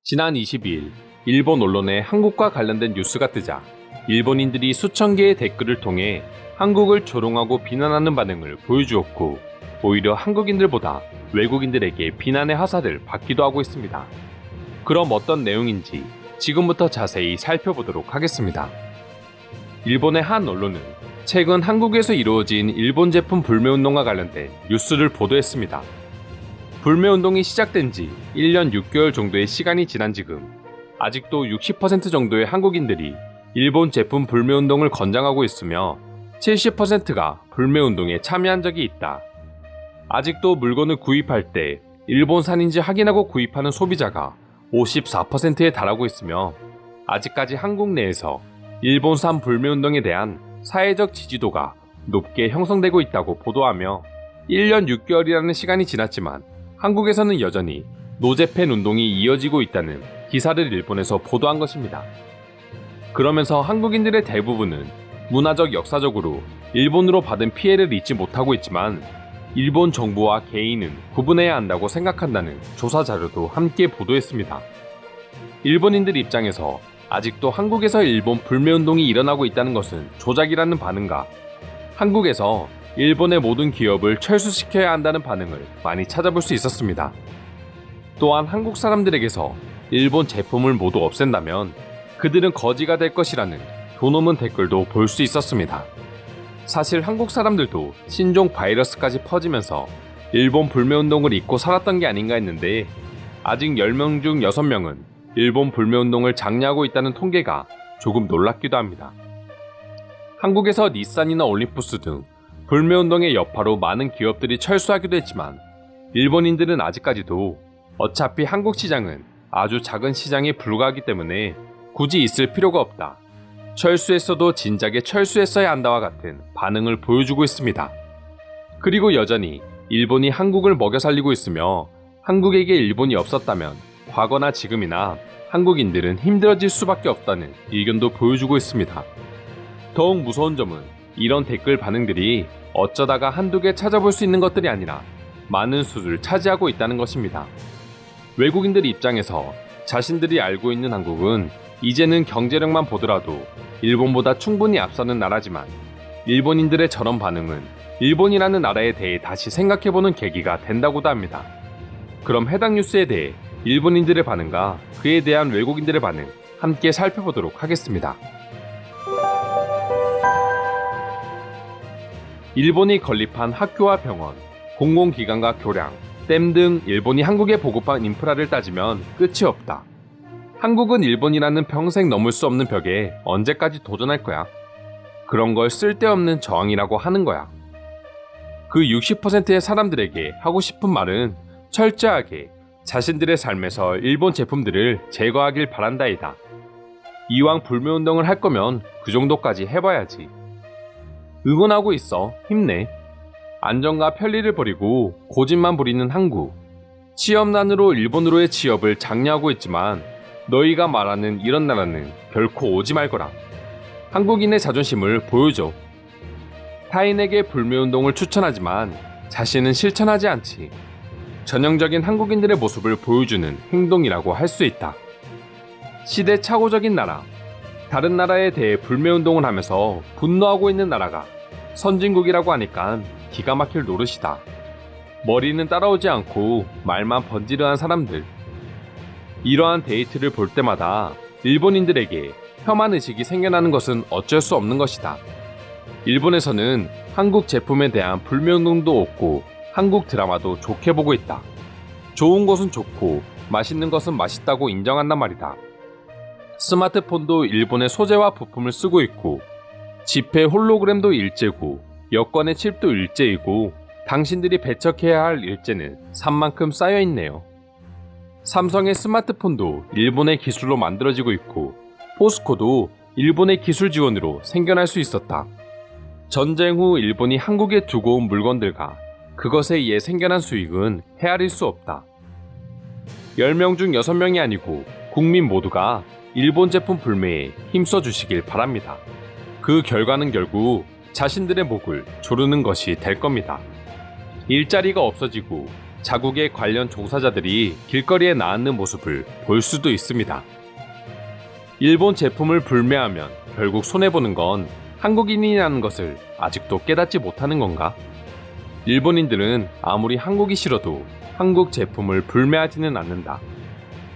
지난 22일 일본 언론에 한국과 관련된 뉴스가 뜨자 일본인들이 수천 개의 댓글을 통해 한국을 조롱하고 비난하는 반응을 보여주었고, 오히려 한국인들보다 외국인들에게 비난의 화살을 받기도 하고 있습니다. 그럼 어떤 내용인지 지금부터 자세히 살펴보도록 하겠습니다. 일본의 한 언론은 최근 한국에서 이루어진 일본 제품 불매운동과 관련된 뉴스를 보도했습니다. 불매운동이 시작된 지 1년 6개월 정도의 시간이 지난 지금 아직도 60% 정도의 한국인들이 일본 제품 불매운동을 권장하고 있으며 70%가 불매운동에 참여한 적이 있다. 아직도 물건을 구입할 때 일본산인지 확인하고 구입하는 소비자가 54%에 달하고 있으며, 아직까지 한국 내에서 일본산 불매운동에 대한 사회적 지지도가 높게 형성되고 있다고 보도하며, 1년 6개월이라는 시간이 지났지만 한국에서는 여전히 노제팬 운동이 이어지고 있다는 기사를 일본에서 보도한 것입니다. 그러면서 한국인들의 대부분은 문화적 역사적으로 일본으로 받은 피해를 잊지 못하고 있지만 일본 정부와 개인은 구분해야 한다고 생각한다는 조사 자료도 함께 보도했습니다. 일본인들 입장에서 아직도 한국에서 일본 불매운동이 일어나고 있다는 것은 조작이라는 반응과 한국에서 일본의 모든 기업을 철수시켜야 한다는 반응을 많이 찾아볼 수 있었습니다. 또한 한국 사람들에게서 일본 제품을 모두 없앤다면 그들은 거지가 될 것이라는 돈 없는 댓글도 볼 수 있었습니다. 사실 한국 사람들도 신종 바이러스까지 퍼지면서 일본 불매운동을 잊고 살았던 게 아닌가 했는데, 아직 10명 중 6명은 일본 불매운동을 장려하고 있다는 통계가 조금 놀랍기도 합니다. 한국에서 닛산이나 올림푸스 등 불매운동의 여파로 많은 기업들이 철수하기도 했지만, 일본인들은 아직까지도 어차피 한국 시장은 아주 작은 시장에 불과하기 때문에 굳이 있을 필요가 없다, 철수했어도 진작에 철수했어야 한다와 같은 반응을 보여주고 있습니다. 그리고 여전히 일본이 한국을 먹여 살리고 있으며 한국에게 일본이 없었다면 과거나 지금이나 한국인들은 힘들어질 수밖에 없다는 의견도 보여주고 있습니다. 더욱 무서운 점은 이런 댓글 반응들이 어쩌다가 한두 개 찾아볼 수 있는 것들이 아니라 많은 수를 차지하고 있다는 것입니다. 외국인들 입장에서 자신들이 알고 있는 한국은 이제는 경제력만 보더라도 일본보다 충분히 앞서는 나라지만, 일본인들의 저런 반응은 일본이라는 나라에 대해 다시 생각해보는 계기가 된다고도 합니다. 그럼 해당 뉴스에 대해 일본인들의 반응과 그에 대한 외국인들의 반응 함께 살펴보도록 하겠습니다. 일본이 건립한 학교와 병원, 공공기관과 교량, 댐 등 일본이 한국에 보급한 인프라를 따지면 끝이 없다. 한국은 일본이라는 평생 넘을 수 없는 벽에 언제까지 도전할 거야? 그런 걸 쓸데없는 저항이라고 하는 거야. 그 60%의 사람들에게 하고 싶은 말은 철저하게 자신들의 삶에서 일본 제품들을 제거하길 바란다이다. 이왕 불매운동을 할 거면 그 정도까지 해봐야지. 응원하고 있어. 힘내. 안정과 편리를 버리고 고집만 부리는 한국. 취업난으로 일본으로의 취업을 장려하고 있지만 너희가 말하는 이런 나라는 결코 오지 말거라. 한국인의 자존심을 보여줘. 타인에게 불매운동을 추천하지만 자신은 실천하지 않지. 전형적인 한국인들의 모습을 보여주는 행동이라고 할 수 있다. 시대착오적인 나라. 다른 나라에 대해 불매운동을 하면서 분노하고 있는 나라가 선진국이라고 하니까 기가 막힐 노릇이다. 머리는 따라오지 않고 말만 번지르한 사람들. 이러한 데이트를 볼 때마다 일본인들에게 혐한 의식이 생겨나는 것은 어쩔 수 없는 것이다. 일본에서는 한국 제품에 대한 불매운동도 없고 한국 드라마도 좋게 보고 있다. 좋은 것은 좋고 맛있는 것은 맛있다고 인정한단 말이다. 스마트폰도 일본의 소재와 부품을 쓰고 있고, 지폐 홀로그램도 일제고, 여권의 칩도 일제이고, 당신들이 배척해야 할 일제는 산만큼 쌓여있네요. 삼성의 스마트폰도 일본의 기술로 만들어지고 있고, 포스코도 일본의 기술 지원으로 생겨날 수 있었다. 전쟁 후 일본이 한국에 두고 온 물건들과 그것에 의해 생겨난 수익은 헤아릴 수 없다. 10명 중 6명이 아니고 국민 모두가 일본 제품 불매에 힘써 주시길 바랍니다. 그 결과는 결국 자신들의 목을 조르는 것이 될 겁니다. 일자리가 없어지고 자국의 관련 종사자들이 길거리에 나앉는 모습을 볼 수도 있습니다. 일본 제품을 불매하면 결국 손해보는 건 한국인이라는 것을 아직도 깨닫지 못하는 건가? 일본인들은 아무리 한국이 싫어도 한국 제품을 불매하지는 않는다.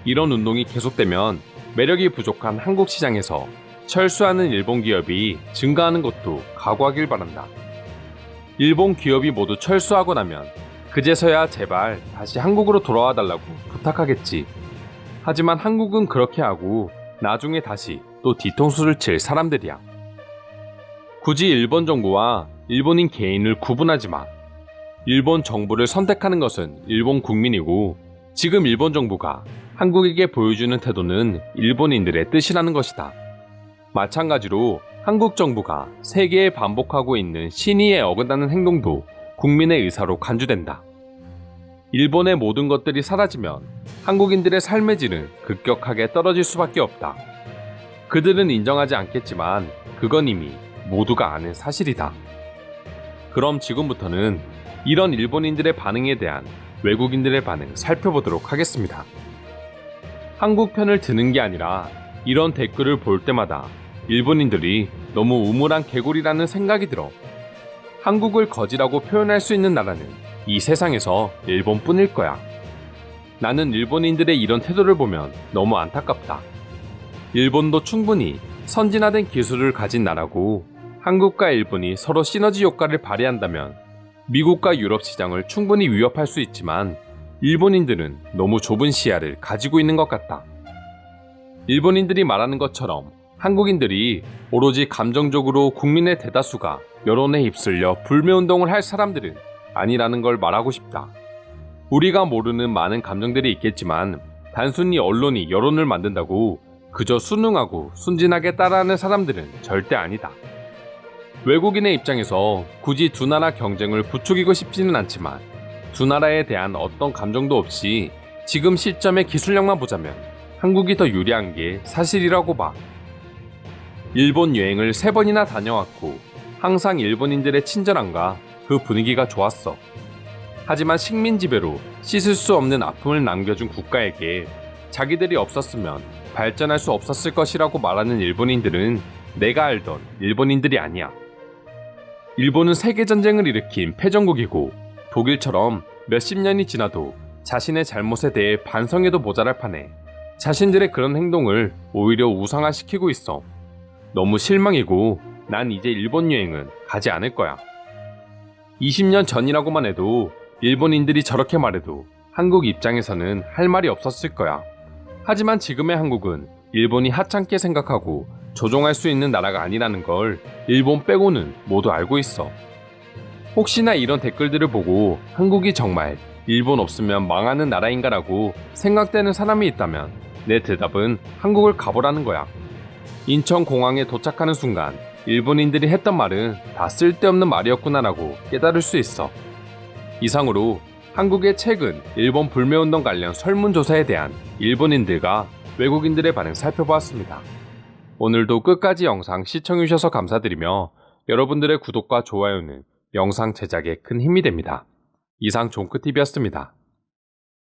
이런 운동이 계속되면 매력이 부족한 한국 시장에서 철수하는 일본 기업이 증가하는 것도 각오하길 바란다. 일본 기업이 모두 철수하고 나면 그제서야 제발 다시 한국으로 돌아와 달라고 부탁하겠지. 하지만 한국은 그렇게 하고 나중에 다시 또 뒤통수를 칠 사람들이야. 굳이 일본 정부와 일본인 개인을 구분하지 마. 일본 정부를 선택하는 것은 일본 국민이고 지금 일본 정부가 한국에게 보여주는 태도는 일본인들의 뜻이라는 것이다. 마찬가지로 한국 정부가 세계에 반복하고 있는 신의에 어긋나는 행동도 국민의 의사로 간주된다. 일본의 모든 것들이 사라지면 한국인들의 삶의 질은 급격하게 떨어질 수밖에 없다. 그들은 인정하지 않겠지만 그건 이미 모두가 아는 사실이다. 그럼 지금부터는 이런 일본인들의 반응에 대한 외국인들의 반응 살펴보도록 하겠습니다. 한국 편을 드는 게 아니라 이런 댓글을 볼 때마다 일본인들이 너무 우물한 개구리라는 생각이 들어. 한국을 거지라고 표현할 수 있는 나라는 이 세상에서 일본뿐일 거야. 나는 일본인들의 이런 태도를 보면 너무 안타깝다. 일본도 충분히 선진화된 기술을 가진 나라고 한국과 일본이 서로 시너지 효과를 발휘한다면 미국과 유럽 시장을 충분히 위협할 수 있지만 일본인들은 너무 좁은 시야를 가지고 있는 것 같다. 일본인들이 말하는 것처럼 한국인들이 오로지 감정적으로 국민의 대다수가 여론에 휩쓸려 불매운동을 할 사람들은 아니라는 걸 말하고 싶다. 우리가 모르는 많은 감정들이 있겠지만 단순히 언론이 여론을 만든다고 그저 순응하고 순진하게 따라하는 사람들은 절대 아니다. 외국인의 입장에서 굳이 두 나라 경쟁을 부추기고 싶지는 않지만 두 나라에 대한 어떤 감정도 없이 지금 시점의 기술력만 보자면 한국이 더 유리한 게 사실이라고 봐. 일본 여행을 3번이나 다녀왔고 항상 일본인들의 친절함과 그 분위기가 좋았어. 하지만 식민 지배로 씻을 수 없는 아픔을 남겨준 국가에게 자기들이 없었으면 발전할 수 없었을 것이라고 말하는 일본인들은 내가 알던 일본인들이 아니야. 일본은 세계전쟁을 일으킨 패전국이고 독일처럼 몇십 년이 지나도 자신의 잘못에 대해 반성해도 모자랄 판에 자신들의 그런 행동을 오히려 우상화시키고 있어. 너무 실망이고 난 이제 일본 여행은 가지 않을 거야. 20년 전이라고만 해도 일본인들이 저렇게 말해도 한국 입장에서는 할 말이 없었을 거야. 하지만 지금의 한국은 일본이 하찮게 생각하고 조종할 수 있는 나라가 아니라는 걸 일본 빼고는 모두 알고 있어. 혹시나 이런 댓글들을 보고 한국이 정말 일본 없으면 망하는 나라인가라고 생각되는 사람이 있다면 내 대답은 한국을 가보라는 거야. 인천공항에 도착하는 순간 일본인들이 했던 말은 다 쓸데없는 말이었구나라고 깨달을 수 있어. 이상으로 한국의 최근 일본 불매운동 관련 설문조사에 대한 일본인들과 외국인들의 반응 살펴보았습니다. 오늘도 끝까지 영상 시청해주셔서 감사드리며 여러분들의 구독과 좋아요는 영상 제작에 큰 힘이 됩니다. 이상 종크TV였습니다.